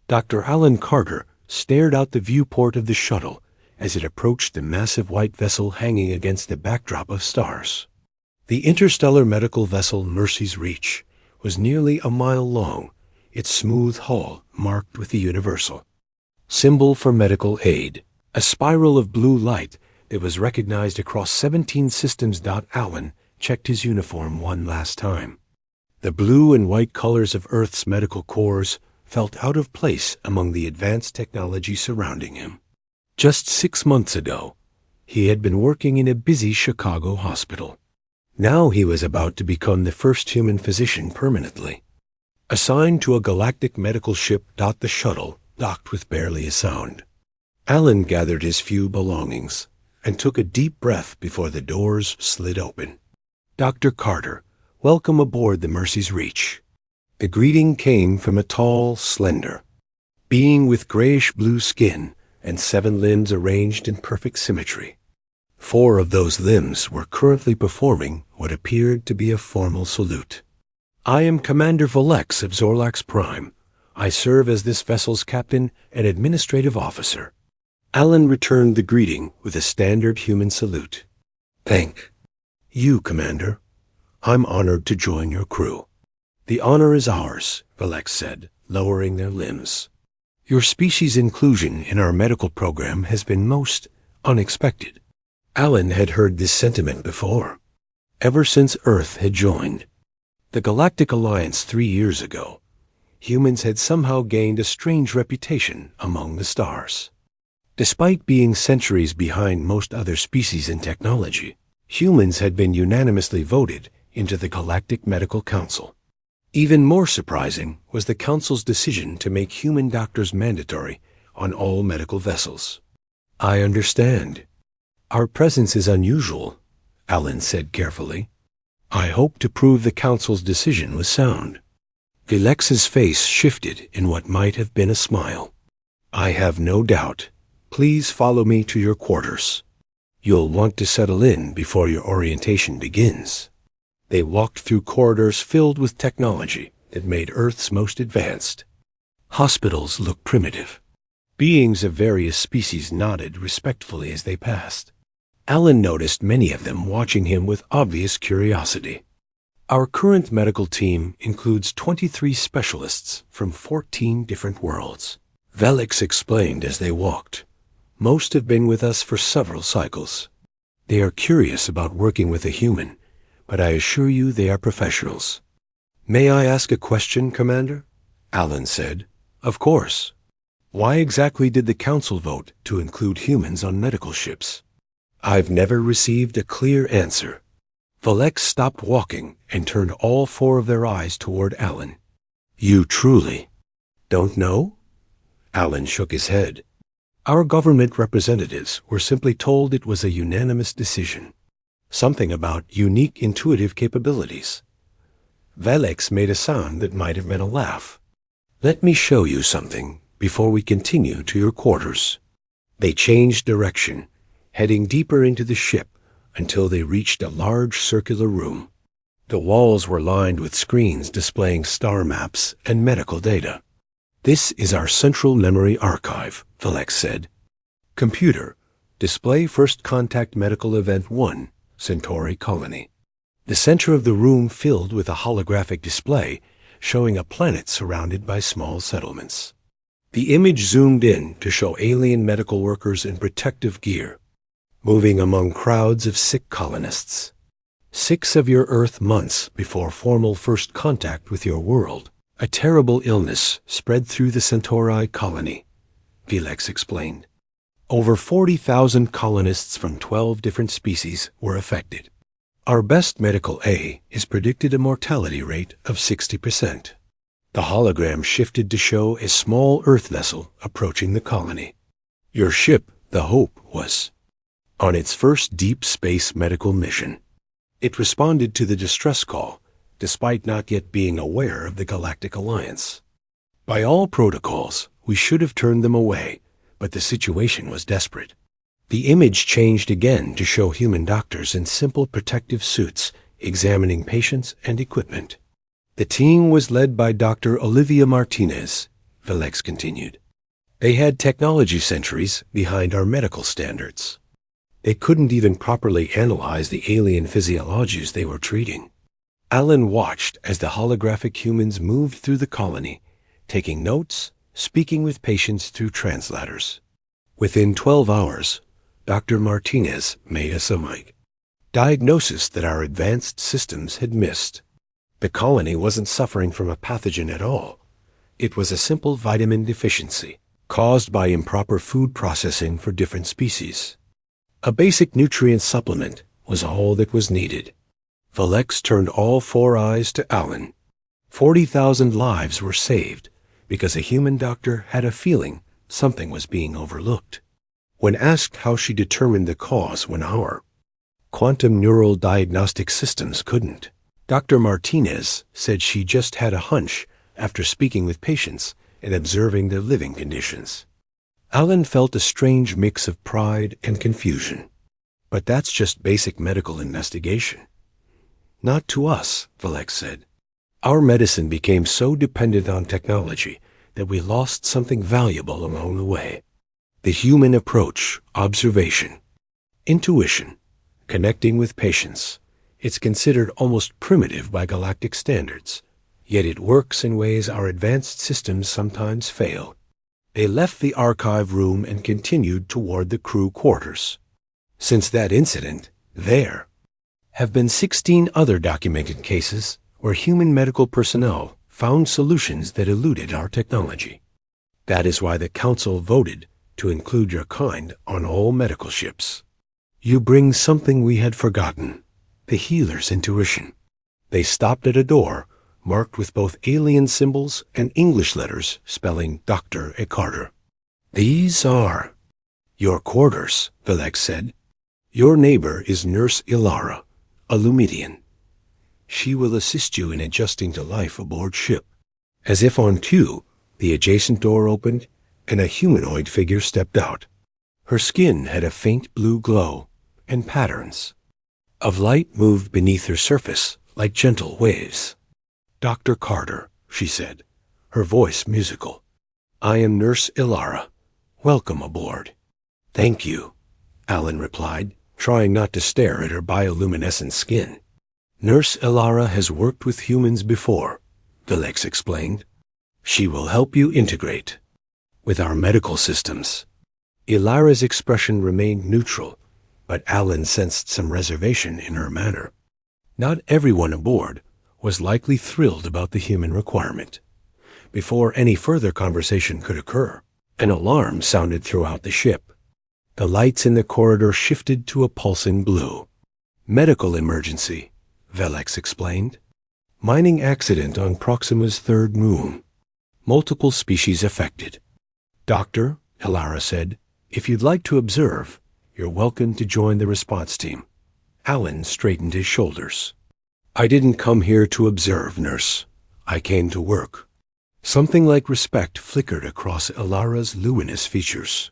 Dr. Alan Carter stared out the viewport of the shuttle as it approached the massive white vessel hanging against the backdrop of stars. The interstellar medical vessel Mercy's Reach was nearly a mile long, its smooth hull marked with the universal symbol for medical aid, a spiral of blue light that was recognized across 17 systems. Alan checked his uniform one last time. The blue and white colors of Earth's medical corps felt out of place among the advanced technology surrounding him. Just 6 months ago, he had been working in a busy Chicago hospital. Now he was about to become the first human physician permanently. Assigned to a galactic medical ship. The shuttle docked with barely a sound. Alan gathered his few belongings and took a deep breath before the doors slid open. Dr. Carter, welcome aboard the Mercy's Reach. The greeting came from a tall, slender being with grayish-blue skin and 7 limbs arranged in perfect symmetry. 4 of those limbs were currently performing what appeared to be a formal salute. I am Commander Valex of Zorlax Prime. I serve as this vessel's captain and administrative officer. Alan returned the greeting with a standard human salute. Thank you, Commander. I'm honored to join your crew. The honor is ours, Valex said, lowering their limbs. Your species' inclusion in our medical program has been most unexpected. Alan had heard this sentiment before, ever since Earth had joined the Galactic Alliance 3 years ago. Humans had somehow gained a strange reputation among the stars. Despite being centuries behind most other species in technology, humans had been unanimously voted into the Galactic Medical Council. Even more surprising was the Council's decision to make human doctors mandatory on all medical vessels. I understand. Our presence is unusual, Alan said carefully. I hope to prove the Council's decision was sound. Vilex's face shifted in what might have been a smile. I have no doubt. Please follow me to your quarters. You'll want to settle in before your orientation begins. They walked through corridors filled with technology that made Earth's most advanced. Hospitals looked primitive. Beings of various species nodded respectfully as they passed. Alan noticed many of them watching him with obvious curiosity. Our current medical team includes 23 specialists from 14 different worlds, Velix explained as they walked. Most have been with us for several cycles. They are curious about working with a human, but I assure you they are professionals. May I ask a question, Commander? Alan said. Of course. Why exactly did the Council vote to include humans on medical ships? I've never received a clear answer. Valex stopped walking and turned all 4 of their eyes toward Alan. You truly don't know? Alan shook his head. Our government representatives were simply told it was a unanimous decision. Something about unique intuitive capabilities. Valex made a sound that might have been a laugh. Let me show you something before we continue to your quarters. They changed direction, heading deeper into the ship until they reached a large circular room. The walls were lined with screens displaying star maps and medical data. This is our central memory archive, Valex said. Computer, display First Contact Medical Event 1, Centauri Colony. The center of the room filled with a holographic display showing a planet surrounded by small settlements. The image zoomed in to show alien medical workers in protective gear, moving among crowds of sick colonists. 6 of your Earth months before formal first contact with your world, a terrible illness spread through the Centauri colony, Velex explained. Over 40,000 colonists from 12 different species were affected. Our best medical A is predicted a mortality rate of 60%. The hologram shifted to show a small Earth vessel approaching the colony. Your ship, the Hope, was on its first deep space medical mission. It responded to the distress call, despite not yet being aware of the Galactic Alliance. By all protocols, we should have turned them away, but the situation was desperate. The image changed again to show human doctors in simple protective suits examining patients and equipment. The team was led by Dr. Olivia Martinez, Felix continued. They had technology centuries behind our medical standards. They couldn't even properly analyze the alien physiologies they were treating. Alan watched as the holographic humans moved through the colony, taking notes, speaking with patients through translators. Within 12 hours, Dr. Martinez made us a diagnosis that our advanced systems had missed. The colony wasn't suffering from a pathogen at all. It was a simple vitamin deficiency caused by improper food processing for different species. A basic nutrient supplement was all that was needed. Felix turned all four eyes to Alan. 40,000 lives were saved because a human doctor had a feeling something was being overlooked. When asked how she determined the cause when our quantum neural diagnostic systems couldn't, Dr. Martinez said she just had a hunch after speaking with patients and observing their living conditions. Alan felt a strange mix of pride and confusion. But that's just basic medical investigation. Not to us, Felix said. Our medicine became so dependent on technology that we lost something valuable along the way. The human approach, observation, intuition, connecting with patients. It's considered almost primitive by galactic standards, yet it works in ways our advanced systems sometimes fail. They left the archive room and continued toward the crew quarters. Since that incident, there have been 16 other documented cases where human medical personnel found solutions that eluded our technology. That is why the Council voted to include your kind on all medical ships. You bring something we had forgotten, the healer's intuition. They stopped at a door marked with both alien symbols and English letters spelling Dr. Carter. These are your quarters, Felix said. Your neighbor is Nurse Ilara, a Lumidian. She will assist you in adjusting to life aboard ship. As if on cue, the adjacent door opened and a humanoid figure stepped out. Her skin had a faint blue glow, and patterns of light moved beneath her surface like gentle waves. Dr. Carter, she said, her voice musical. I am Nurse Ilara. Welcome aboard. Thank you, Alan replied, trying not to stare at her bioluminescent skin. Nurse Ilara has worked with humans before, Felix explained. She will help you integrate with our medical systems. Ilara's expression remained neutral, but Alan sensed some reservation in her manner. Not everyone aboard was likely thrilled about the human requirement. Before any further conversation could occur, an alarm sounded throughout the ship. The lights in the corridor shifted to a pulsing blue. Medical emergency, Felix explained. Mining accident on Proxima's third moon. Multiple species affected. Doctor, Ilara said, if you'd like to observe, you're welcome to join the response team. Alan straightened his shoulders. I didn't come here to observe, nurse. I came to work. Something like respect flickered across Ilara's luminous features.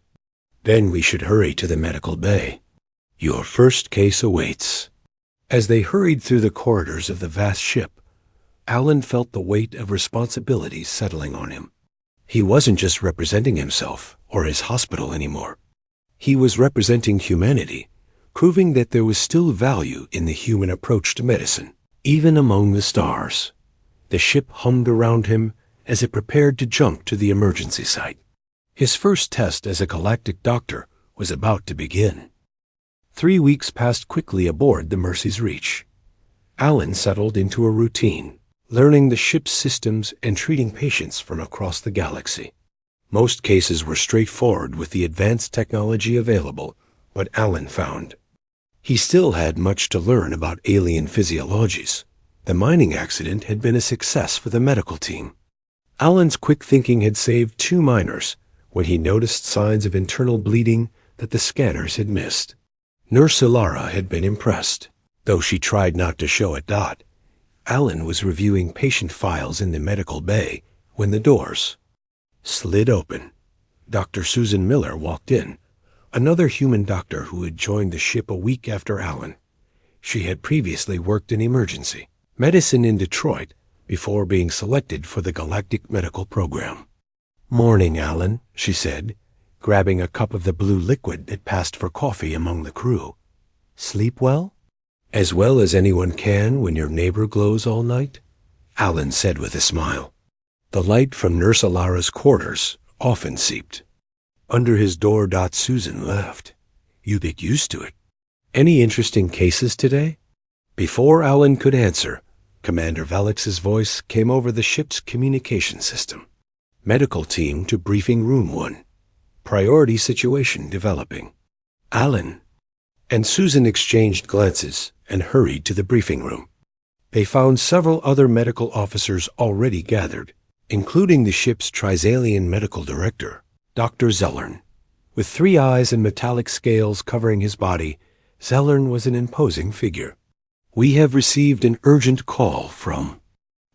Then we should hurry to the medical bay. Your first case awaits. As they hurried through the corridors of the vast ship, Alan felt the weight of responsibility settling on him. He wasn't just representing himself or his hospital anymore. He was representing humanity, proving that there was still value in the human approach to medicine, even among the stars. The ship hummed around him as it prepared to jump to the emergency site. His first test as a galactic doctor was about to begin. 3 weeks passed quickly aboard the Mercy's Reach. Alan settled into a routine, learning the ship's systems and treating patients from across the galaxy. Most cases were straightforward with the advanced technology available, but Alan found he still had much to learn about alien physiologies. The mining accident had been a success for the medical team. Alan's quick thinking had saved 2 miners when he noticed signs of internal bleeding that the scanners had missed. Nurse Ilara had been impressed, though she tried not to show it. Alan was reviewing patient files in the medical bay when the doors slid open. Dr. Susan Miller walked in, another human doctor who had joined the ship a week after Alan. She had previously worked in emergency medicine in Detroit before being selected for the Galactic Medical Program. "Morning, Alan," she said, grabbing a cup of the blue liquid that passed for coffee among the crew. "Sleep well?" "As well as anyone can when your neighbor glows all night," Alan said with a smile. The light from Nurse Alara's quarters often seeped under his door. Susan laughed. "You get used to it. Any interesting cases today?" Before Alan could answer, Commander Valix's voice came over the ship's communication system. "Medical team to briefing room 1. Priority situation developing." Alan and Susan exchanged glances and hurried to the briefing room. They found several other medical officers already gathered, including the ship's Trisalian medical director, Dr. Zellern. With 3 eyes and metallic scales covering his body, Zellern was an imposing figure. "We have received an urgent call from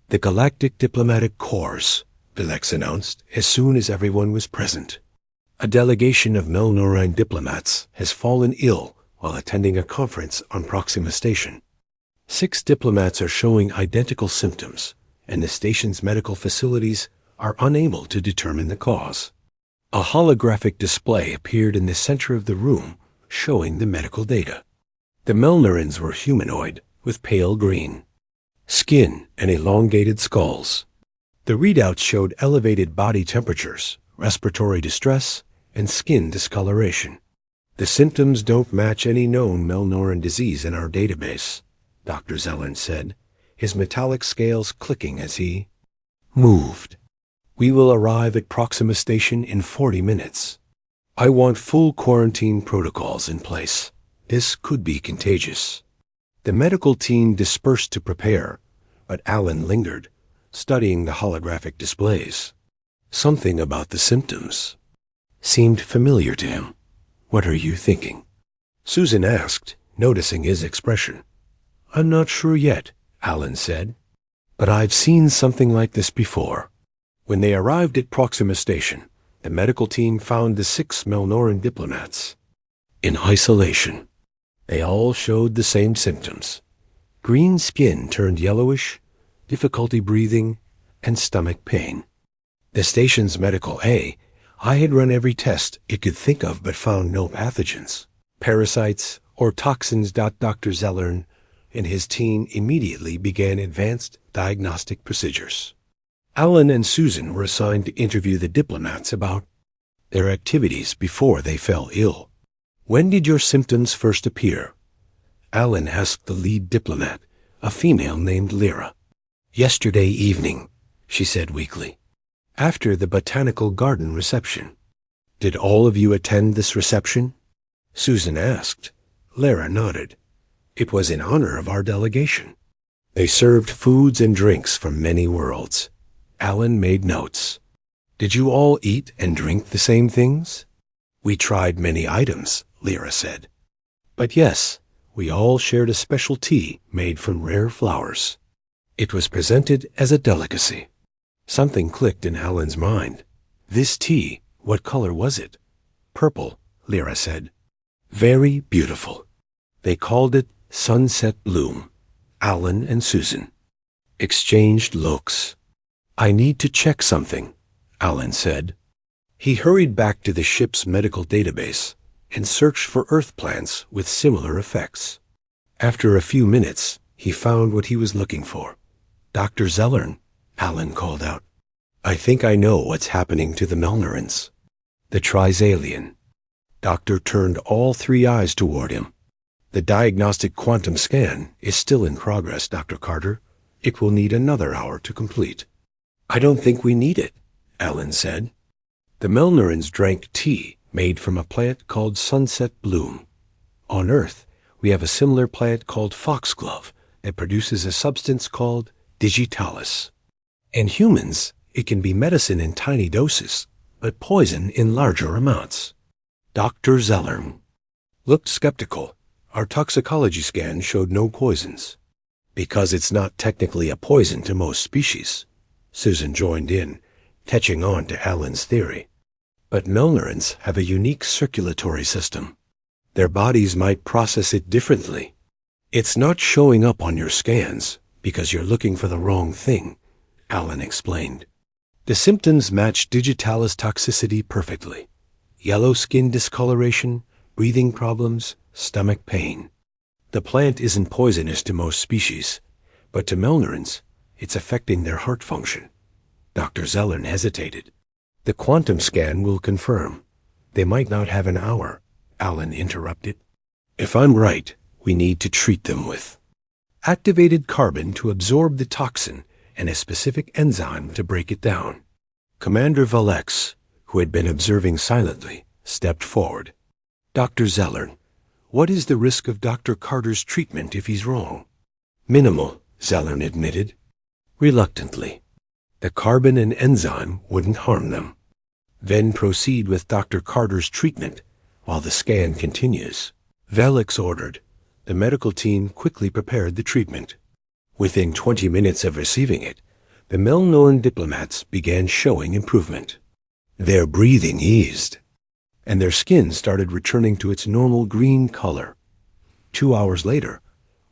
the Galactic Diplomatic Corps," Valix announced as soon as everyone was present. "A delegation of Melnorine diplomats has fallen ill while attending a conference on Proxima Station. 6 diplomats are showing identical symptoms, and the station's medical facilities are unable to determine the cause." A holographic display appeared in the center of the room, showing the medical data. The Melnorins were humanoid, with pale green skin and elongated skulls. The readouts showed elevated body temperatures, respiratory distress, and skin discoloration. "The symptoms don't match any known Melnorin disease in our database," Dr. Zellern said, his metallic scales clicking as he moved. "We will arrive at Proxima Station in 40 minutes. I want full quarantine protocols in place. This could be contagious." The medical team dispersed to prepare, but Alan lingered, studying the holographic displays. Something about the symptoms seemed familiar to him. "What are you thinking?" Susan asked, noticing his expression. "I'm not sure yet," Alan said, "but I've seen something like this before." When they arrived at Proxima Station, the medical team found the 6 Melnoran diplomats in isolation. They all showed the same symptoms. Green skin turned yellowish, difficulty breathing, and stomach pain. The station's medical I had run every test it could think of but found no pathogens, parasites, or toxins. Dr. Zellern and his team immediately began advanced diagnostic procedures. Alan and Susan were assigned to interview the diplomats about their activities before they fell ill. "When did your symptoms first appear?" Alan asked the lead diplomat, a female named Lyra. "Yesterday evening," she said weakly, "after the botanical garden reception." "Did all of you attend this reception?" Susan asked. Lyra nodded. "It was in honor of our delegation. They served foods and drinks from many worlds." Alan made notes. "Did you all eat and drink the same things?" "We tried many items," Lyra said. "But yes, we all shared a special tea made from rare flowers. It was presented as a delicacy." Something clicked in Alan's mind. "This tea, what color was it?" "Purple," Lyra said. "Very beautiful. They called it Sunset Bloom." Alan and Susan exchanged looks. "I need to check something," Alan said. He hurried back to the ship's medical database and searched for Earth plants with similar effects. After a few minutes, he found what he was looking for. "Dr. Zellern," Alan called out, "I think I know what's happening to the Melnorins." The Trisalian doctor turned all 3 eyes toward him. "The diagnostic quantum scan is still in progress, Dr. Carter. It will need another hour to complete." "I don't think we need it," Alan said. The Melnorins drank tea made from a plant called Sunset Bloom. On Earth, we have a similar plant called foxglove that produces a substance called digitalis. In humans, it can be medicine in tiny doses, but poison in larger amounts. Dr. Zellern looked skeptical. "Our toxicology scan showed no poisons." "Because it's not technically a poison to most species," Susan joined in, catching on to Alan's theory. "But Melnorins have a unique circulatory system. Their bodies might process it differently. It's not showing up on your scans because you're looking for the wrong thing," Alan explained. The symptoms matched digitalis toxicity perfectly. Yellow skin discoloration, breathing problems, stomach pain. The plant isn't poisonous to most species, but to Melnorans, it's affecting their heart function. Dr. Zellern hesitated. The quantum scan will confirm. They might not have an hour, Alan interrupted. If I'm right, we need to treat them with activated carbon to absorb the toxin and a specific enzyme to break it down. Commander Valex, who had been observing silently, stepped forward. Dr. Zellern, what is the risk of Dr. Carter's treatment if he's wrong? Minimal, Zellern admitted. Reluctantly. The carbon and enzyme wouldn't harm them. Then proceed with Dr. Carter's treatment while the scan continues. Valex ordered. The medical team quickly prepared the treatment. Within 20 minutes of receiving it, the Melnoran diplomats began showing improvement. Their breathing eased, and their skin started returning to its normal green color. 2 hours later,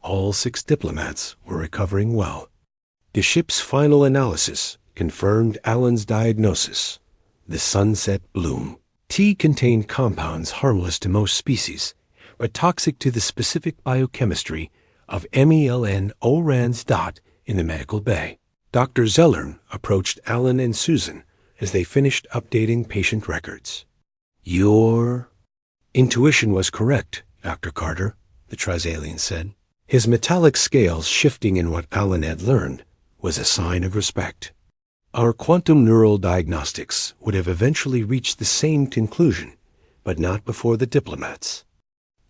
all 6 diplomats were recovering well. The ship's final analysis confirmed Alan's diagnosis, the sunset bloom. Tea contained compounds harmless to most species, but toxic to the specific biochemistry of MELN-ORANS dot in the medical bay. Dr. Zellern approached Alan and Susan as they finished updating patient records. Your intuition was correct, Dr. Carter, the Trisalien said. His metallic scales shifting in what Alan had learned was a sign of respect. Our quantum neural diagnostics would have eventually reached the same conclusion, but not before the diplomats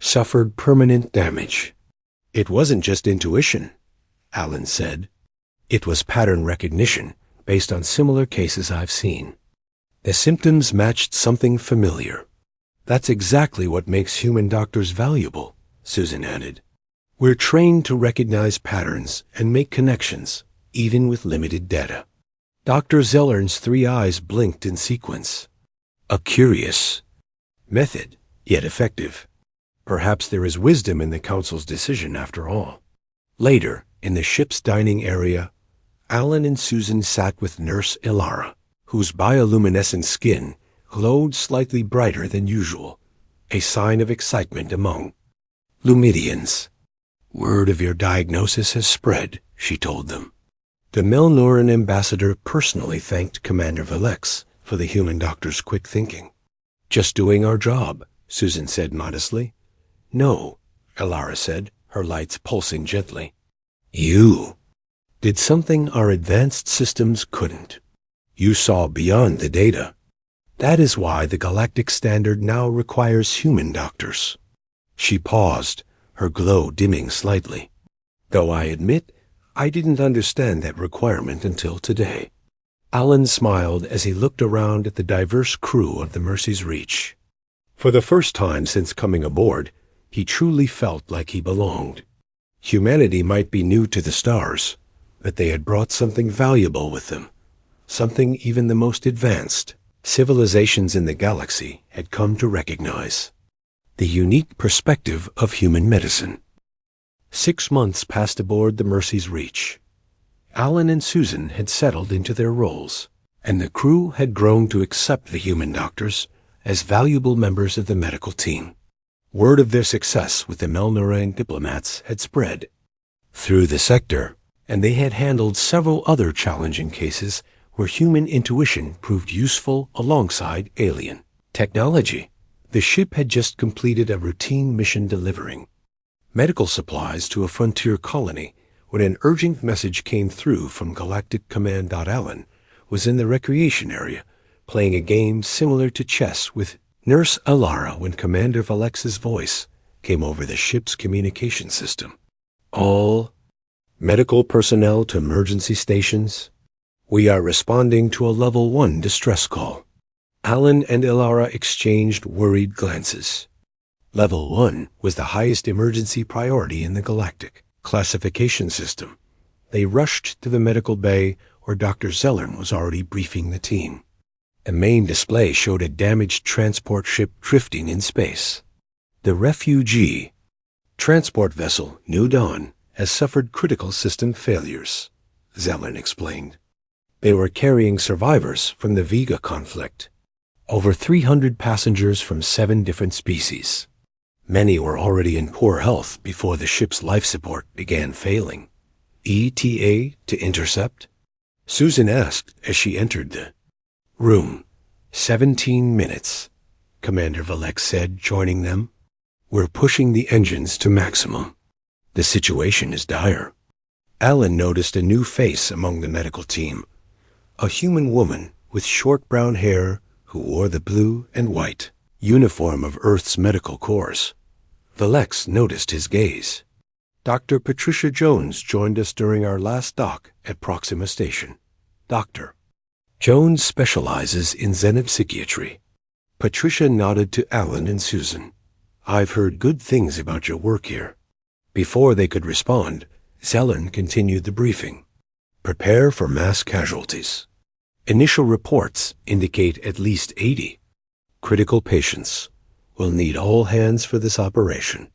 suffered permanent damage. It wasn't just intuition, Alan said. It was pattern recognition based on similar cases I've seen. The symptoms matched something familiar. That's exactly what makes human doctors valuable, Susan added. We're trained to recognize patterns and make connections, even with limited data. Dr. Zellern's 3 eyes blinked in sequence. A curious method, yet effective. Perhaps there is wisdom in the Council's decision after all. Later, in the ship's dining area, Alan and Susan sat with Nurse Ilara, whose bioluminescent skin glowed slightly brighter than usual, a sign of excitement among Lumidians. Word of your diagnosis has spread, she told them. The Melnoran ambassador personally thanked Commander Valex for the human doctor's quick thinking. Just doing our job, Susan said modestly. No, Ilara said, her lights pulsing gently. You did something our advanced systems couldn't. You saw beyond the data. That is why the galactic standard now requires human doctors. She paused, her glow dimming slightly. Though I admit, I didn't understand that requirement until today. Alan smiled as he looked around at the diverse crew of the Mercy's Reach. For the first time since coming aboard, he truly felt like he belonged. Humanity might be new to the stars, but they had brought something valuable with them, something even the most advanced civilizations in the galaxy had come to recognize. The unique perspective of human medicine. 6 months passed aboard the Mercy's Reach. Alan and Susan had settled into their roles, and the crew had grown to accept the human doctors as valuable members of the medical team. Word of their success with the Melnoran diplomats had spread through the sector, and they had handled several other challenging cases where human intuition proved useful alongside alien technology. The ship had just completed a routine mission delivering medical supplies to a frontier colony when an urgent message came through from Galactic Command. Alan was in the recreation area, playing a game similar to chess with Nurse Ilara when Commander Valex's voice came over the ship's communication system. All medical personnel to emergency stations. We are responding to a Level 1 distress call. Alan and Ilara exchanged worried glances. Level 1 was the highest emergency priority in the galactic classification system. They rushed to the medical bay where Dr. Zellern was already briefing the team. A main display showed a damaged transport ship drifting in space. The refugee transport vessel, New Dawn, has suffered critical system failures, Zellern explained. They were carrying survivors from the Vega conflict. Over 300 passengers from 7 different species. Many were already in poor health before the ship's life support began failing. ETA to intercept? Susan asked as she entered the room. 17 minutes, Commander Valek said, joining them. We're pushing the engines to maximum. The situation is dire. Alan noticed a new face among the medical team. A human woman with short brown hair who wore the blue and white uniform of Earth's medical corps. Valek noticed his gaze. Dr. Patricia Jones joined us during our last dock at Proxima Station. Dr. Jones specializes in xenopsychiatry. Patricia nodded to Alan and Susan. I've heard good things about your work here. Before they could respond, Zellern continued the briefing. Prepare for mass casualties. Initial reports indicate at least 80 critical patients. We'll need all hands for this operation.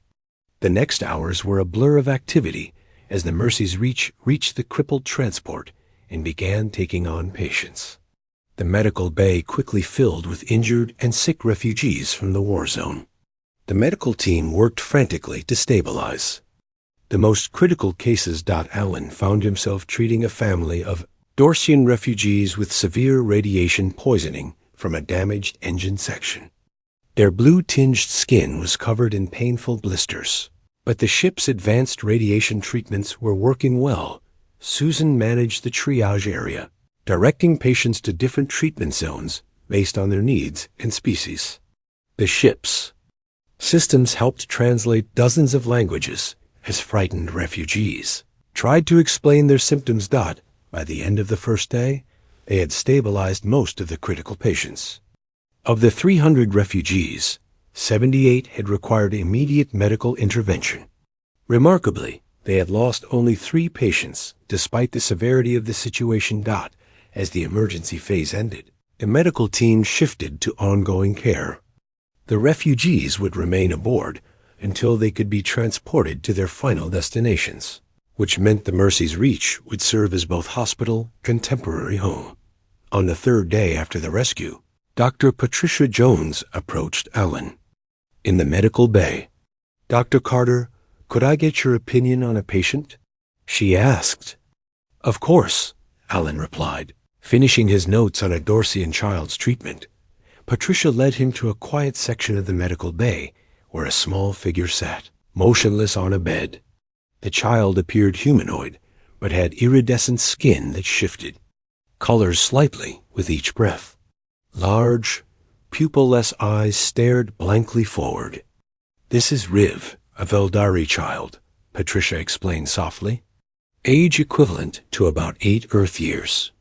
The next hours were a blur of activity as the Mercy's Reach reached the crippled transport and began taking on patients. The medical bay quickly filled with injured and sick refugees from the war zone. The medical team worked frantically to stabilize. The most critical cases. Allen found himself treating a family of Dorsian refugees with severe radiation poisoning from a damaged engine section. Their blue-tinged skin was covered in painful blisters, but the ship's advanced radiation treatments were working well. Susan managed the triage area, directing patients to different treatment zones based on their needs and species. The ship's systems helped translate dozens of languages as frightened refugees tried to explain their symptoms. By the end of the first day, they had stabilized most of the critical patients. Of the 300 refugees, 78 had required immediate medical intervention. Remarkably, they had lost only 3 patients despite the severity of the situation. As the emergency phase ended, the medical team shifted to ongoing care. The refugees would remain aboard until they could be transported to their final destinations, which meant the Mercy's Reach would serve as both hospital and temporary home. On the 3rd day after the rescue, Dr. Patricia Jones approached Alan. In the medical bay, Dr. Carter, could I get your opinion on a patient? She asked. Of course, Alan replied, finishing his notes on a Dorsian child's treatment. Patricia led him to a quiet section of the medical bay where a small figure sat, motionless on a bed. The child appeared humanoid, but had iridescent skin that shifted, colors slightly with each breath. Large, pupil-less eyes stared blankly forward. This is Riv, a Veldari child, Patricia explained softly. Age equivalent to about 8 Earth years.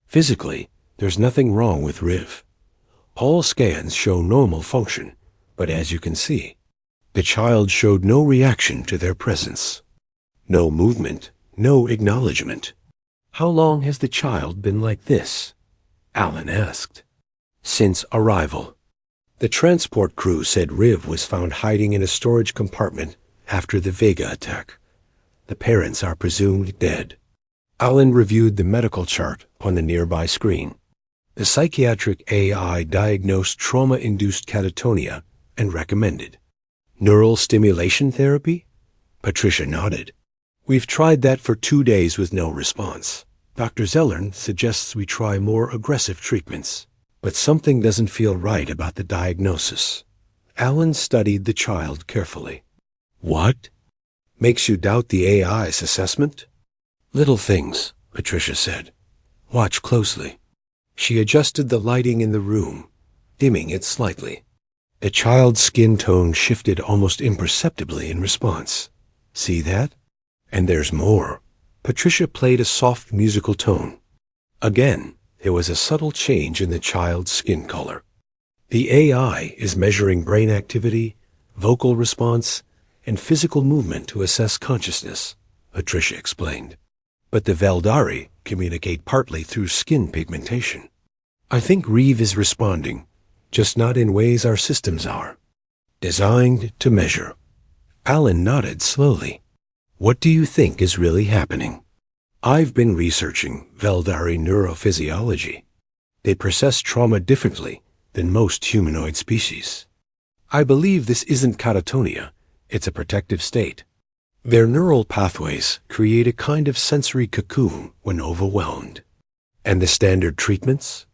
Physically, there's nothing wrong with Riv. All scans show normal function, but as you can see, the child showed no reaction to their presence. No movement, no acknowledgement. How long has the child been like this? Alan asked. Since arrival. The transport crew said Riv was found hiding in a storage compartment after the Vega attack. The parents are presumed dead. Alan reviewed the medical chart on the nearby screen. The psychiatric AI diagnosed trauma-induced catatonia and recommended. Neural stimulation therapy? Patricia nodded. We've tried that for 2 days with no response. Dr. Zellern suggests we try more aggressive treatments, but something doesn't feel right about the diagnosis. Alan studied the child carefully. What? Makes you doubt the AI's assessment? Little things, Patricia said. Watch closely. She adjusted the lighting in the room, dimming it slightly. The child's skin tone shifted almost imperceptibly in response. See that? And there's more. Patricia played a soft musical tone. Again, there was a subtle change in the child's skin color. The AI is measuring brain activity, vocal response, and physical movement to assess consciousness, Patricia explained. But the Veldari communicate partly through skin pigmentation. I think Reeve is responding, just not in ways our systems are. Designed to measure. Alan nodded slowly. What do you think is really happening? I've been researching Veldari neurophysiology. They process trauma differently than most humanoid species. I believe this isn't catatonia, it's a protective state. Their neural pathways create a kind of sensory cocoon when overwhelmed. And the standard treatments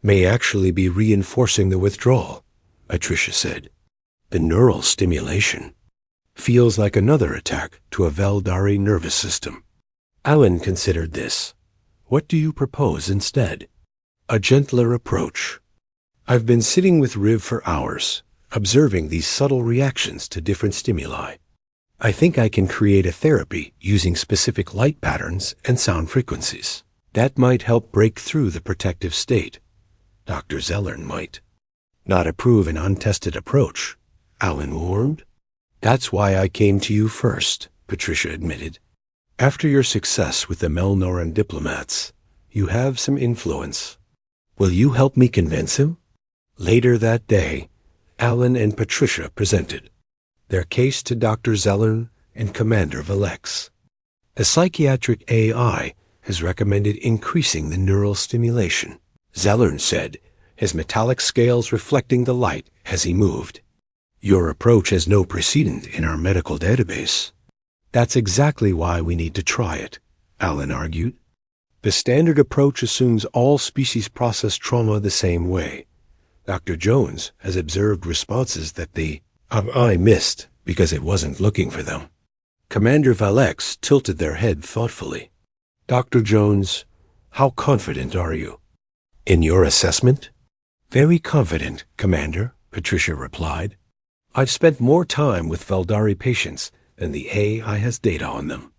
may actually be reinforcing the withdrawal, Patricia said. The neural stimulation feels like another attack to a Veldari nervous system. Alan considered this. What do you propose instead? A gentler approach. I've been sitting with Riv for hours, observing these subtle reactions to different stimuli. I think I can create a therapy using specific light patterns and sound frequencies. That might help break through the protective state. Dr. Zellern might not approve an untested approach, Alan warned. That's why I came to you first, Patricia admitted. After your success with the Melnoran diplomats, you have some influence. Will you help me convince him? Later that day, Alan and Patricia presented their case to Dr. Zellern and Commander Valex. The psychiatric AI has recommended increasing the neural stimulation, Zellern said, his metallic scales reflecting the light as he moved. Your approach has no precedent in our medical database. That's exactly why we need to try it, Alan argued. The standard approach assumes all species process trauma the same way. Dr. Jones has observed responses that the AI missed because it wasn't looking for them. Commander Valex tilted their head thoughtfully. Dr. Jones, how confident are you? In your assessment? Very confident, Commander, Patricia replied. I've spent more time with Veldari patients than the AI has data on them.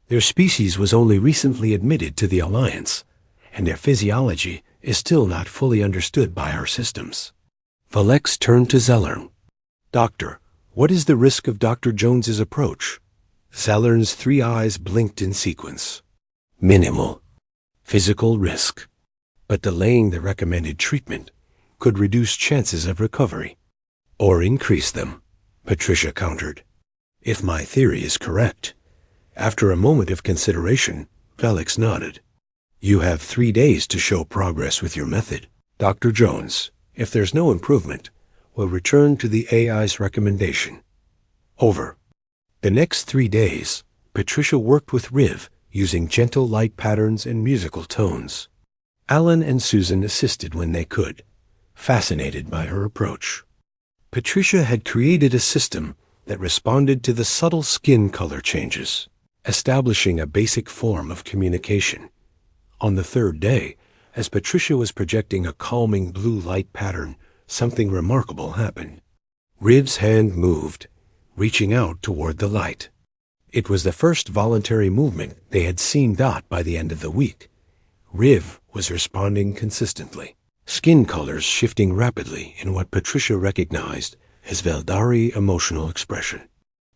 Their species was only recently admitted to the Alliance, and their physiology is still not fully understood by our systems. Valex turned to Zellern. Doctor, what is the risk of Dr. Jones's approach? Zellern's three eyes blinked in sequence. Minimal. Physical risk. But delaying the recommended treatment could reduce chances of recovery. Or increase them, Patricia countered. If my theory is correct. After a moment of consideration, Felix nodded. You have 3 days to show progress with your method. Dr. Jones, if there's no improvement, we'll return to the AI's recommendation. Over. The next 3 days, Patricia worked with Riv using gentle light patterns and musical tones. Alan and Susan assisted when they could, fascinated by her approach. Patricia had created a system that responded to the subtle skin color changes, establishing a basic form of communication. On the 3rd day, as Patricia was projecting a calming blue light pattern, something remarkable happened. Riv's hand moved, reaching out toward the light. It was the first voluntary movement they had seen by the end of the week. Riv was responding consistently, skin colors shifting rapidly in what Patricia recognized as Veldari emotional expression.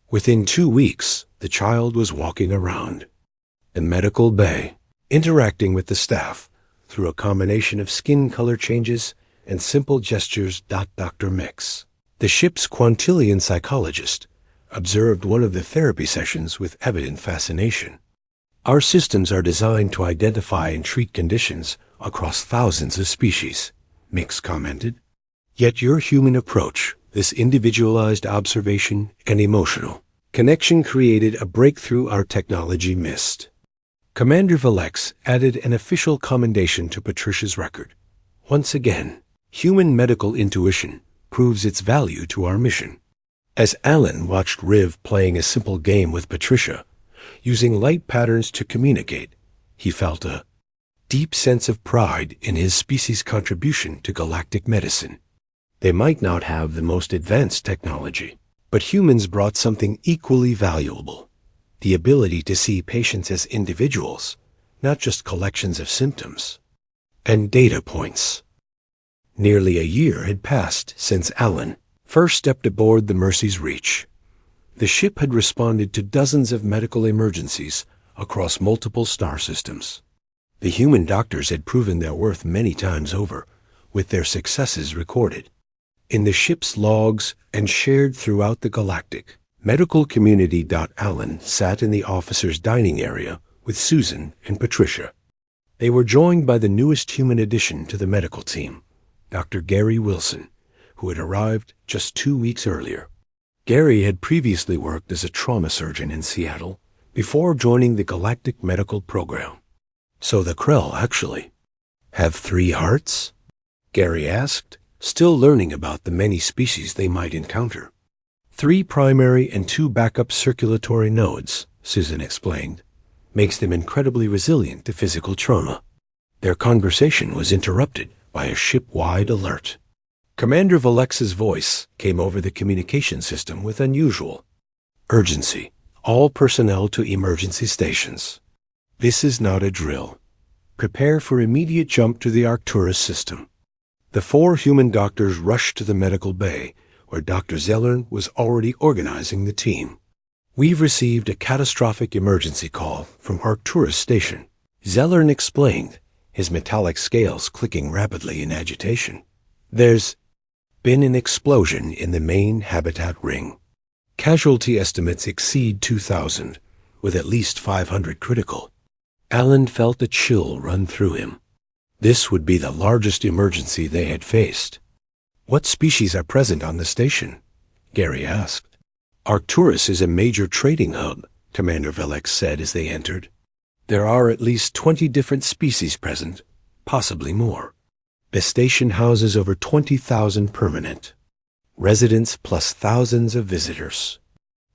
Within 2 weeks, the child was walking around the medical bay, interacting with the staff through a combination of skin color changes and simple gestures. Dr. Mix, the ship's quintillion psychologist, observed one of the therapy sessions with evident fascination. Our systems are designed to identify and treat conditions across thousands of species, Mix commented. Yet your human approach, this individualized observation and emotional connection, created a breakthrough our technology missed. Commander Valex added an official commendation to Patricia's record. Once again, human medical intuition proves its value to our mission. As Alan watched Riv playing a simple game with Patricia, using light patterns to communicate, he felt a deep sense of pride in his species' contribution to galactic medicine. They might not have the most advanced technology, but humans brought something equally valuable: the ability to see patients as individuals, not just collections of symptoms and data points. Nearly a year had passed since Alan first stepped aboard the Mercy's Reach. The ship had responded to dozens of medical emergencies across multiple star systems. The human doctors had proven their worth many times over, with their successes recorded in the ship's logs and shared throughout the galactic medical community. Alan sat in the officers' dining area with Susan and Patricia. They were joined by the newest human addition to the medical team, Dr. Gary Wilson, who had arrived just 2 weeks earlier. Gary had previously worked as a trauma surgeon in Seattle before joining the Galactic Medical Program. So the Krell actually have 3 hearts? Gary asked, still learning about the many species they might encounter. 3 primary and 2 backup circulatory nodes, Susan explained, makes them incredibly resilient to physical trauma. Their conversation was interrupted by a ship-wide alert. Commander Valex's voice came over the communication system with unusual urgency. All personnel to emergency stations. This is not a drill. Prepare for immediate jump to the Arcturus system. The 4 human doctors rushed to the medical bay, where Dr. Zellern was already organizing the team. We've received a catastrophic emergency call from Arcturus Station, Zellern explained, his metallic scales clicking rapidly in agitation. There's been an explosion in the main habitat ring. Casualty estimates exceed 2,000, with at least 500 critical. Alan felt a chill run through him. This would be the largest emergency they had faced. What species are present on the station? Gary asked. Arcturus is a major trading hub, Commander Velex said as they entered. There are at least 20 different species present, possibly more. The station houses over 20,000 permanent residents plus thousands of visitors.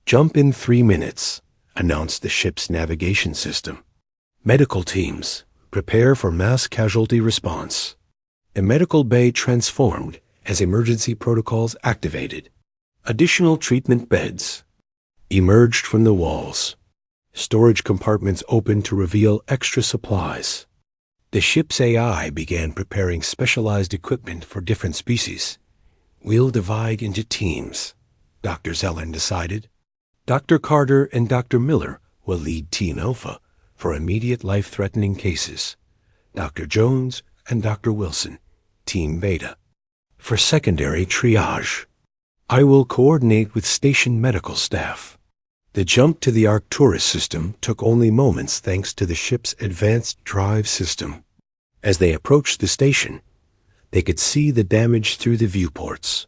Jump in 3 minutes, announced the ship's navigation system. Medical teams, prepare for mass casualty response. The medical bay transformed as emergency protocols activated. Additional treatment beds emerged from the walls. Storage compartments opened to reveal extra supplies. The ship's AI began preparing specialized equipment for different species. We'll divide into teams, Dr. Zellern decided. Dr. Carter and Dr. Miller will lead Team Alpha for immediate life-threatening cases. Dr. Jones and Dr. Wilson, Team Beta, for secondary triage. I will coordinate with station medical staff. The jump to the Arcturus system took only moments thanks to the ship's advanced drive system. As they approached the station, they could see the damage through the viewports.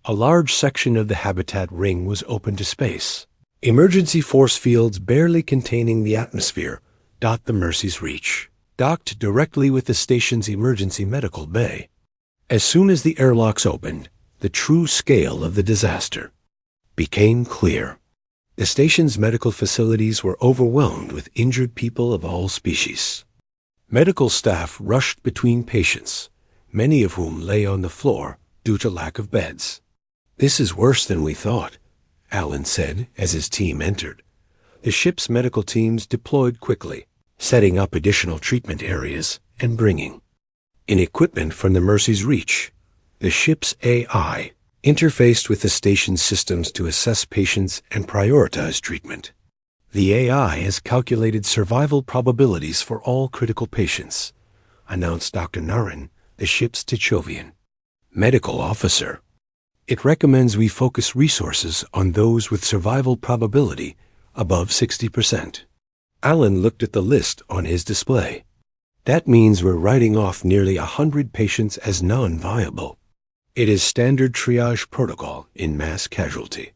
A large section of the habitat ring was open to space. Emergency force fields barely containing the atmosphere dot the Mercy's reach, docked directly with the station's emergency medical bay. As soon as the airlocks opened, the true scale of the disaster became clear. The station's medical facilities were overwhelmed with injured people of all species. Medical staff rushed between patients, many of whom lay on the floor due to lack of beds. This is worse than we thought, Alan said as his team entered. The ship's medical teams deployed quickly, setting up additional treatment areas and bringing in equipment from the Mercy's reach. The ship's AI interfaced with the station's systems to assess patients and prioritize treatment. The AI has calculated survival probabilities for all critical patients, announced Dr. Narin, the ship's Tichovian medical officer. It recommends we focus resources on those with survival probability above 60%. Alan looked at the list on his display. That means we're writing off nearly 100 patients as non-viable. It is standard triage protocol in mass casualty.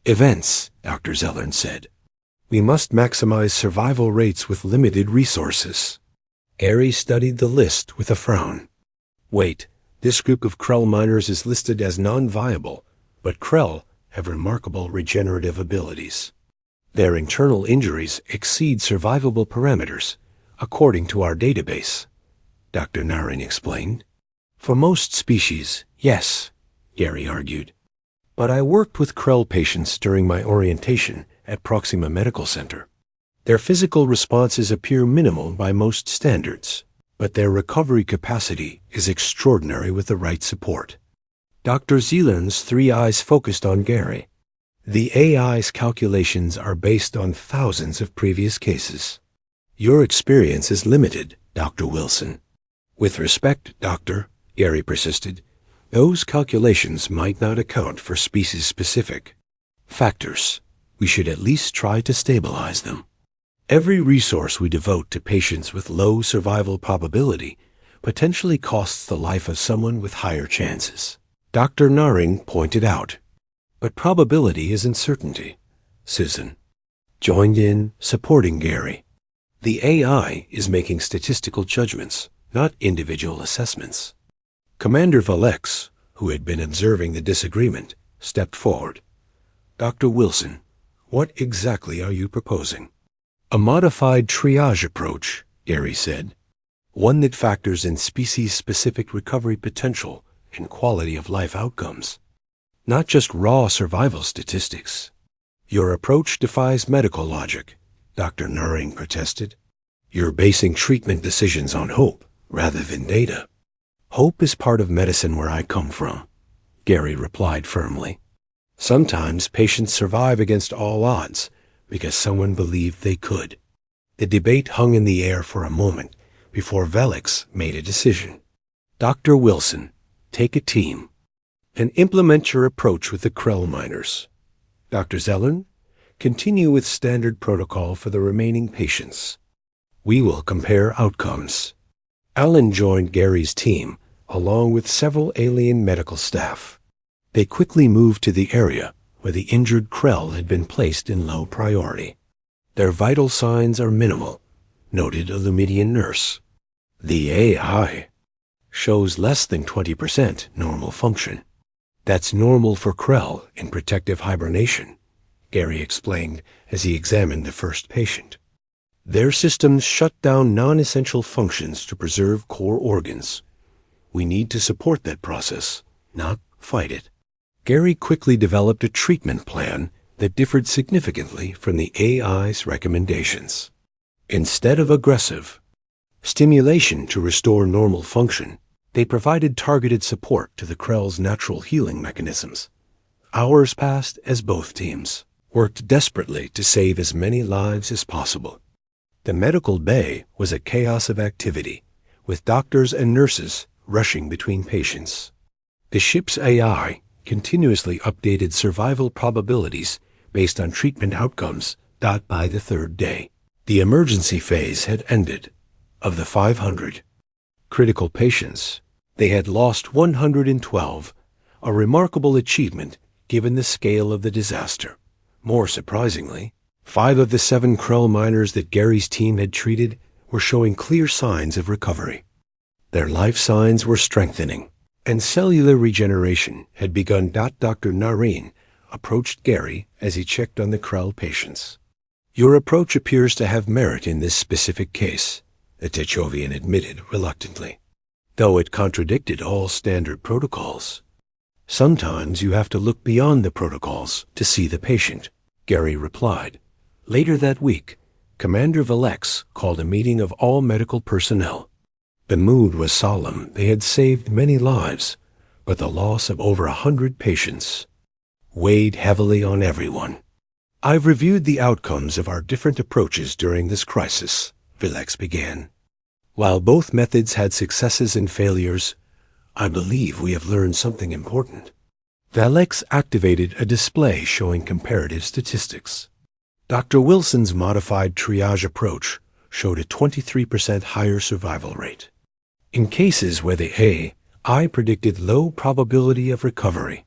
Events, Dr. Zellern said. We must maximize survival rates with limited resources. Gary studied the list with a frown. Wait, this group of Krell miners is listed as non-viable, but Krell have remarkable regenerative abilities. Their internal injuries exceed survivable parameters, according to our database, Dr. Narin explained. For most species, yes, Gary argued. But I worked with Krell patients during my orientation at Proxima Medical Center. Their physical responses appear minimal by most standards, but their recovery capacity is extraordinary with the right support. Dr. Zellern's 3 eyes focused on Gary. The AI's calculations are based on thousands of previous cases. Your experience is limited, Dr. Wilson. With respect, Doctor, Gary persisted, those calculations might not account for species-specific factors. We should at least try to stabilize them. Every resource we devote to patients with low survival probability potentially costs the life of someone with higher chances. Dr. Naring pointed out. But probability isn't certainty. Susan joined in, supporting Gary. The AI is making statistical judgments, not individual assessments. Commander Valex, who had been observing the disagreement, stepped forward. Dr. Wilson, what exactly are you proposing? A modified triage approach, Gary said. One that factors in species-specific recovery potential and quality of life outcomes. Not just raw survival statistics. Your approach defies medical logic, Dr. Naring protested. You're basing treatment decisions on hope rather than data. Hope is part of medicine where I come from, Gary replied firmly. Sometimes patients survive against all odds because someone believed they could. The debate hung in the air for a moment before Velix made a decision. Dr. Wilson, take a team and implement your approach with the Krell miners. Dr. Zellern, continue with standard protocol for the remaining patients. We will compare outcomes. Alan joined Gary's team, along with several alien medical staff. They quickly moved to the area where the injured Krell had been placed in low priority. Their vital signs are minimal, noted a Lumidian nurse. The AI shows less than 20% normal function. That's normal for Krell in protective hibernation, Gary explained as he examined the first patient. Their systems shut down non-essential functions to preserve core organs. We need to support that process, not fight it. Gary quickly developed a treatment plan that differed significantly from the AI's recommendations. Instead of aggressive stimulation to restore normal function, they provided targeted support to the Krell's natural healing mechanisms. Hours passed as both teams worked desperately to save as many lives as possible. The medical bay was a chaos of activity, with doctors and nurses rushing between patients. The ship's AI continuously updated survival probabilities based on treatment outcomes. By the third day, the emergency phase had ended. Of the 500 critical patients, they had lost 112, a remarkable achievement given the scale of the disaster. More surprisingly, 5 of the 7 Krell miners that Gary's team had treated were showing clear signs of recovery. Their life signs were strengthening, and cellular regeneration had begun. Dr. Narine approached Gary as he checked on the Krell patients. Your approach appears to have merit in this specific case, the Techovian admitted reluctantly, though it contradicted all standard protocols. Sometimes you have to look beyond the protocols to see the patient, Gary replied. Later that week, Commander Valex called a meeting of all medical personnel. The mood was solemn. They had saved many lives, but the loss of over 100 patients weighed heavily on everyone. I've reviewed the outcomes of our different approaches during this crisis, Valex began. While both methods had successes and failures, I believe we have learned something important. Valex activated a display showing comparative statistics. Dr. Wilson's modified triage approach showed a 23% higher survival rate. In cases where the AI predicted low probability of recovery,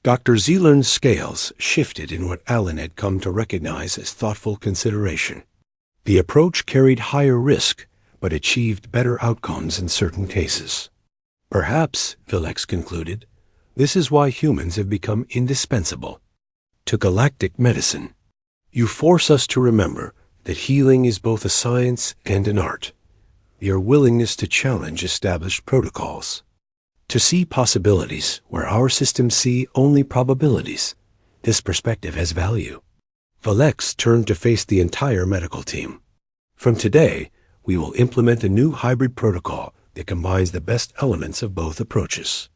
Dr. Zellern's scales shifted in what Alan had come to recognize as thoughtful consideration. The approach carried higher risk, but achieved better outcomes in certain cases. Perhaps, Valex concluded, this is why humans have become indispensable to galactic medicine. You force us to remember that healing is both a science and an art. Your willingness to challenge established protocols, to see possibilities where our systems see only probabilities. This perspective has value. Valex turned to face the entire medical team. From today, we will implement a new hybrid protocol that combines the best elements of both approaches.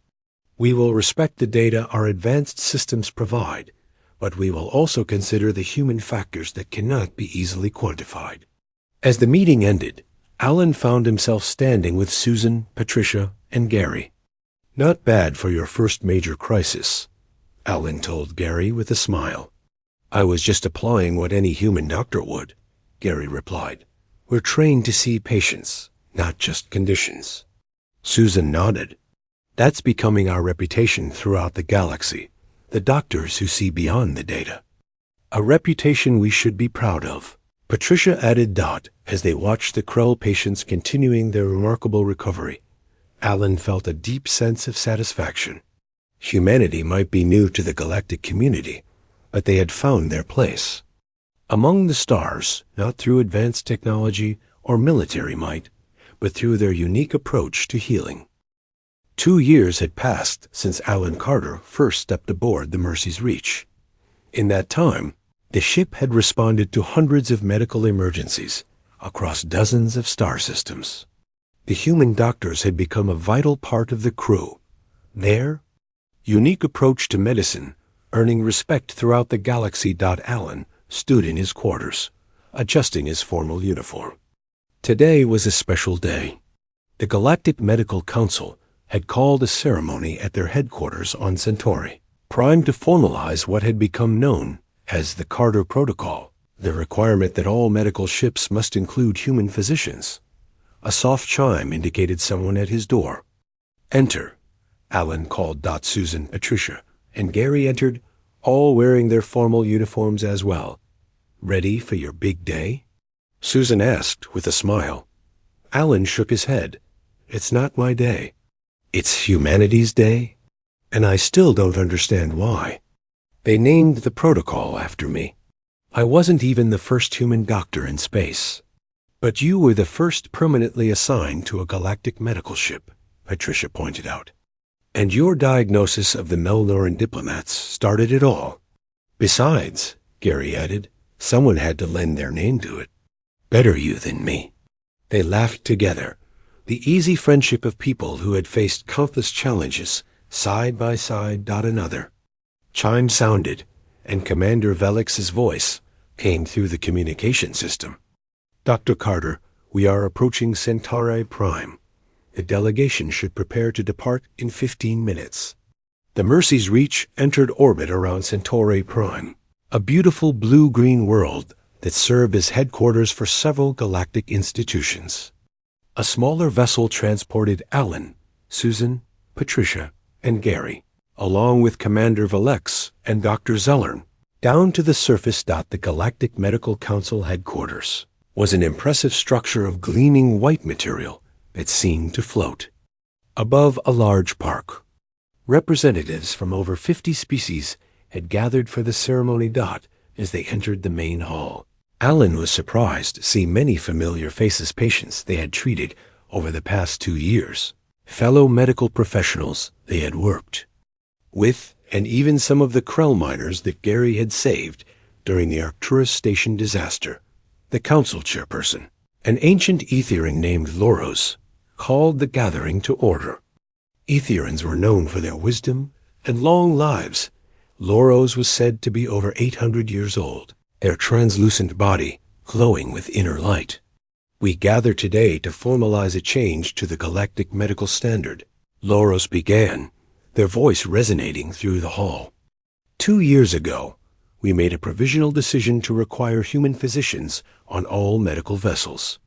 We will respect the data our advanced systems provide, but we will also consider the human factors that cannot be easily quantified. As the meeting ended, Alan found himself standing with Susan, Patricia, and Gary. Not bad for your first major crisis, Alan told Gary with a smile. I was just applying what any human doctor would. Gary replied. "We're trained to see patients, not just conditions." Susan nodded. "That's becoming our reputation throughout the galaxy, the doctors who see beyond the data. A reputation we should be proud of." Patricia added Dot as they watched the Krell patients continuing their remarkable recovery. Alan felt a deep sense of satisfaction. Humanity might be new to the galactic community, but they had found their place among the stars, not through advanced technology or military might, but through their unique approach to healing. 2 years had passed since Alan Carter first stepped aboard the Mercy's Reach. In that time, the ship had responded to hundreds of medical emergencies across dozens of star systems. The human doctors had become a vital part of the crew. Their unique approach to medicine, earning respect throughout the galaxy. Alan stood in his quarters, adjusting his formal uniform. Today was a special day. The Galactic Medical Council had called a ceremony at their headquarters on Centauri, primed to formalize what had become known as the Carter Protocol, the requirement that all medical ships must include human physicians. A soft chime indicated someone at his door. "Enter," Alan called Dot, Susan, Patricia, and Gary entered, all wearing their formal uniforms as well. "Ready for your big day?" Susan asked with a smile. Alan shook his head. "It's not my day. It's humanity's day, and I still don't understand why. They named the protocol after me. I wasn't even the first human doctor in space. But you were the first permanently assigned to a galactic medical ship," Patricia pointed out. "And your diagnosis of the Melnoran diplomats started it all. Besides," Gary added, "someone had to lend their name to it. Better you than me." They laughed together, the easy friendship of people who had faced countless challenges, side by side. Another chime sounded, and Commander Velix's voice came through the communication system. "Dr. Carter, we are approaching Centauri Prime. The delegation should prepare to depart in 15 minutes." The Mercy's Reach entered orbit around Centauri Prime, a beautiful blue-green world that served as headquarters for several galactic institutions. A smaller vessel transported Alan, Susan, Patricia, and Gary, along with Commander Velix and Dr. Zellern, down to the surface. The Galactic Medical Council headquarters was an impressive structure of gleaming white material that seemed to float above a large park. Representatives from over 50 species had gathered for the ceremony. As they entered the main hall, Alan was surprised to see many familiar faces, patients they had treated over the past 2 years, fellow medical professionals they had worked with, and even some of the Krell miners that Gary had saved during the Arcturus Station disaster. The council chairperson, an ancient Aetherian named Loros, called the gathering to order. Aetherians were known for their wisdom and long lives. Loros was said to be over 800 years old, their translucent body glowing with inner light. "We gather today to formalize a change to the galactic medical standard," Loros began, their voice resonating through the hall. 2 years ago, we made a provisional decision to require human physicians on all medical vessels.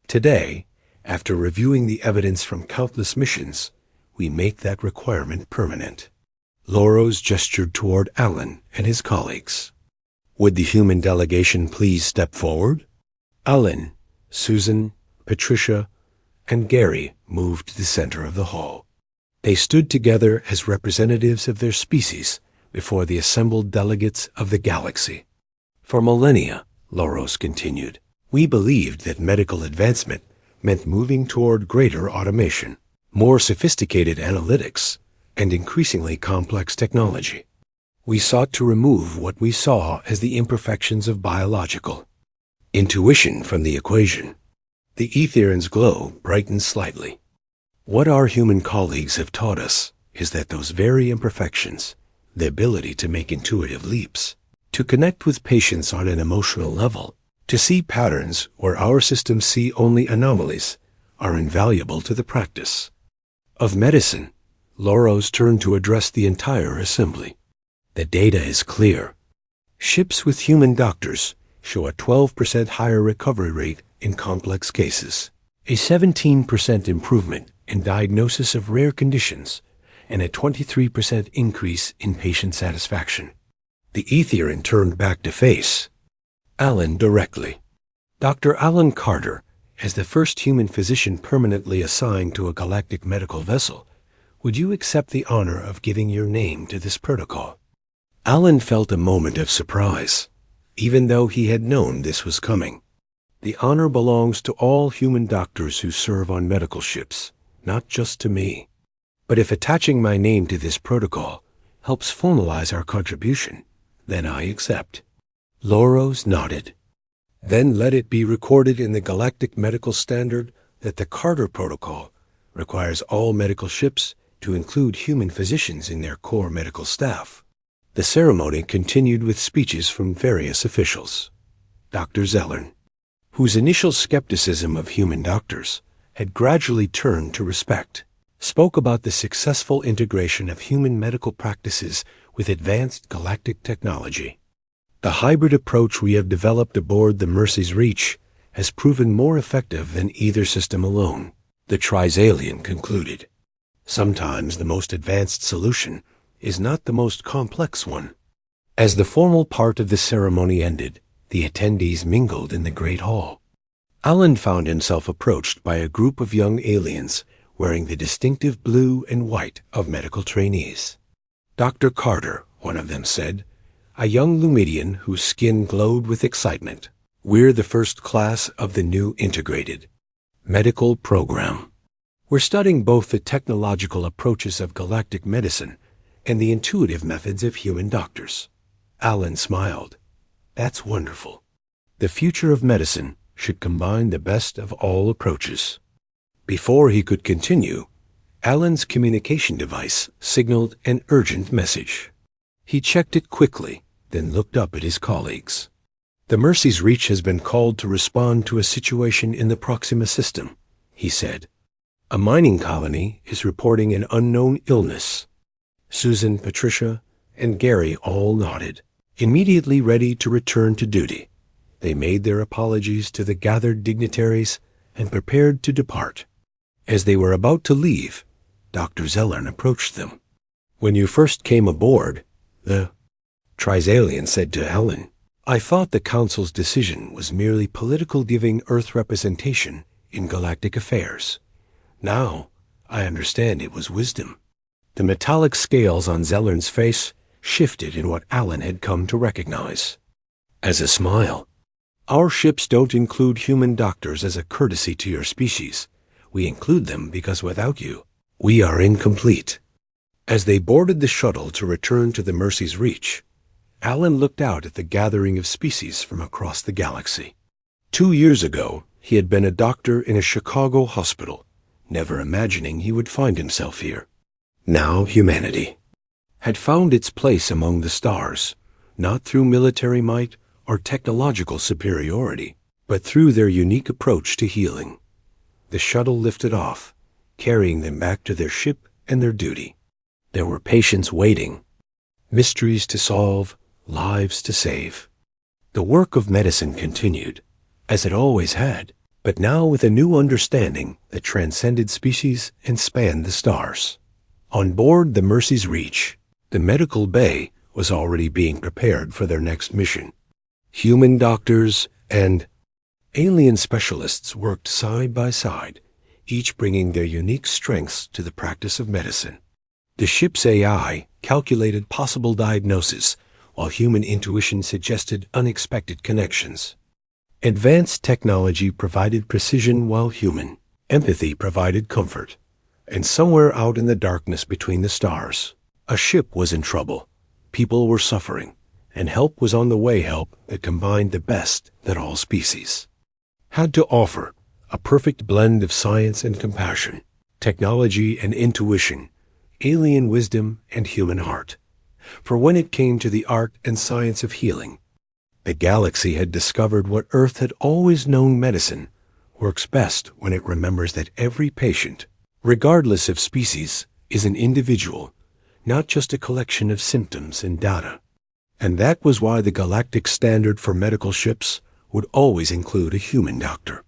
Today, after reviewing the evidence from countless missions, we make that requirement permanent. Loros gestured toward Alan and his colleagues. "Would the human delegation please step forward?" Alan, Susan, Patricia, and Gary moved to the center of the hall. They stood together as representatives of their species before the assembled delegates of the galaxy. "For millennia," Loros continued, "we believed that medical advancement meant moving toward greater automation, more sophisticated analytics, and increasingly complex technology. We sought to remove what we saw as the imperfections of biological intuition from the equation." The Aetherian's glow brightened slightly. "What our human colleagues have taught us is that those very imperfections, the ability to make intuitive leaps, to connect with patients on an emotional level, to see patterns where our systems see only anomalies, are invaluable to the practice of medicine." Loros turned to address the entire assembly. "The data is clear. Ships with human doctors show a 12% higher recovery rate in complex cases, a 17% improvement in diagnosis of rare conditions, and a 23% increase in patient satisfaction. The Aetherian turned back to face Alan directly. Dr. Alan Carter, as the first human physician permanently assigned to a galactic medical vessel, would you accept the honor of giving your name to this protocol? Alan felt a moment of surprise, even though he had known this was coming. The honor belongs to all human doctors who serve on medical ships, not just to me. But if attaching my name to this protocol helps formalize our contribution, then I accept. Loros nodded. Then let it be recorded in the Galactic Medical Standard that the Carter Protocol requires all medical ships to include human physicians in their core medical staff. The ceremony continued with speeches from various officials. Dr. Zellern, whose initial skepticism of human doctors had gradually turned to respect, spoke about the successful integration of human medical practices with advanced galactic technology. The hybrid approach we have developed aboard the Mercy's Reach has proven more effective than either system alone, the Trisalian concluded. Sometimes the most advanced solution is not the most complex one. As the formal part of the ceremony ended, the attendees mingled in the Great Hall. Alan found himself approached by a group of young aliens wearing the distinctive blue and white of medical trainees. Dr. Carter, one of them said, a young Lumidian whose skin glowed with excitement. We're the first class of the new integrated medical program. We're studying both the technological approaches of galactic medicine and the intuitive methods of human doctors. Alan smiled. That's wonderful. The future of medicine should combine the best of all approaches. Before he could continue, Alan's communication device signaled an urgent message. He checked it quickly, then looked up at his colleagues. The Mercy's Reach has been called to respond to a situation in the Proxima system, he said. A mining colony is reporting an unknown illness. Susan, Patricia, and Gary all nodded, immediately ready to return to duty. They made their apologies to the gathered dignitaries and prepared to depart. As they were about to leave, Dr. Zellern approached them. When you first came aboard, the Trisalian said to Alan, I thought the Council's decision was merely political, giving Earth representation in galactic affairs. Now, I understand it was wisdom. The metallic scales on Zellern's face shifted in what Alan had come to recognize as a smile. Our ships don't include human doctors as a courtesy to your species. We include them because without you, we are incomplete. As they boarded the shuttle to return to the Mercy's Reach, Alan looked out at the gathering of species from across the galaxy. 2 years ago, he had been a doctor in a Chicago hospital, never imagining he would find himself here. Now humanity had found its place among the stars, not through military might or technological superiority, but through their unique approach to healing. The shuttle lifted off, carrying them back to their ship and their duty. There were patients waiting, mysteries to solve, lives to save. The work of medicine continued, as it always had, but now with a new understanding that transcended species and spanned the stars. On board the Mercy's Reach, the medical bay was already being prepared for their next mission. Human doctors and alien specialists worked side by side, each bringing their unique strengths to the practice of medicine. The ship's AI calculated possible diagnosis, while human intuition suggested unexpected connections. Advanced technology provided precision while human empathy provided comfort. And somewhere out in the darkness between the stars, a ship was in trouble. People were suffering, and help was on the way, help that combined the best that all species had to offer, a perfect blend of science and compassion, technology and intuition, alien wisdom and human heart. For when it came to the art and science of healing, the galaxy had discovered what Earth had always known: medicine works best when it remembers that every patient, regardless of species, is an individual, not just a collection of symptoms and data. And that was why the galactic standard for medical ships would always include a human doctor.